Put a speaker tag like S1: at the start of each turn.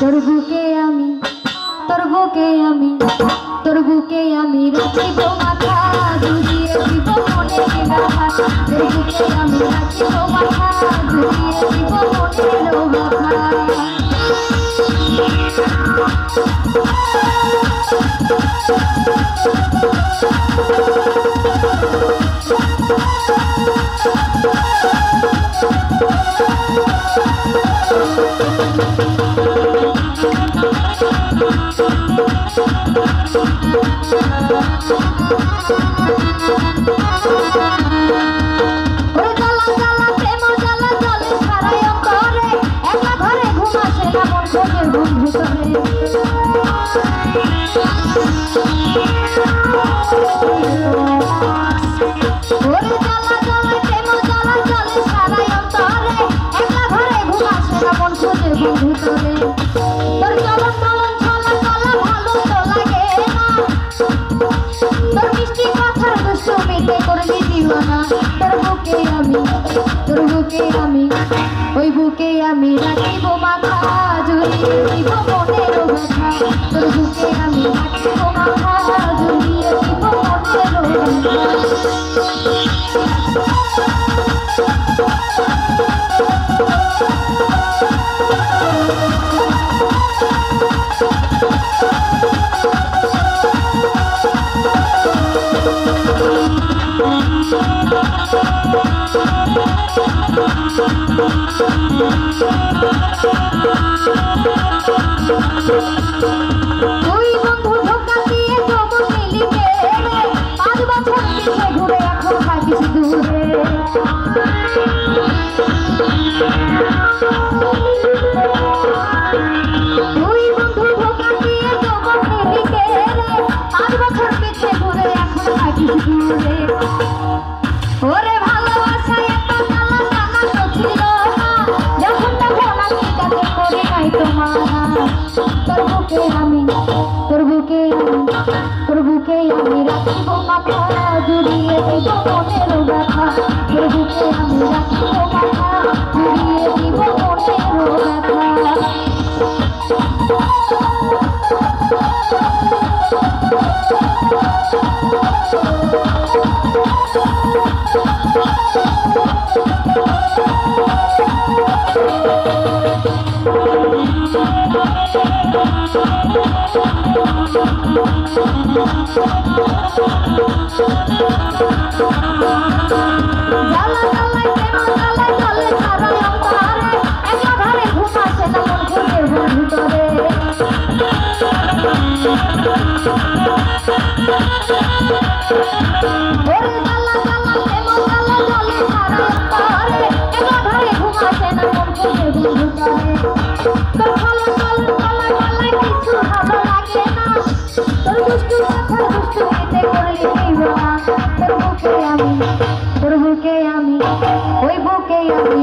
S1: তোর বুকে আমি তোর বুকে আমি তোর বুকে আমি রাখিব মাথা ঝুলিয়ে দিব মনের ব্যথা তোর বুকে আমি রাখিব মাথা ঝুলিয়ে দিব মনের ব্যথা তোর বুকে আমি ওই বুকে আমি রাখিব মাথা ঝুলিয়ে দিব মনের ব্যথা তোর বুকে আমি রাখিব মাথা ঝুলিয়ে দিব মনের তুই বন্ধু ধোকা দিয়ে জমন নিলি কেড়ে 5 বছর পিছে ঘুরে এখন থাকিস দূরে তুই বন্ধু ধোকা দিয়ে জমন নিলি কেড়ে 5 বছর পিছে ঘুরে এখন থাকিস দূরে ওরে ভালোবাসা এত জ্বালা জানা তো ছিল না যখন তখন আমি কাছে করি নাই তোমার তোর বুকে আমি রাখিব মাথা জুড়িয়ে দিব মনের ব্যথা তোর বুকে আমি রাখিব মাথা জুড়িয়ে দিব মনের তোর বুকে আমি ওই বুকে আমি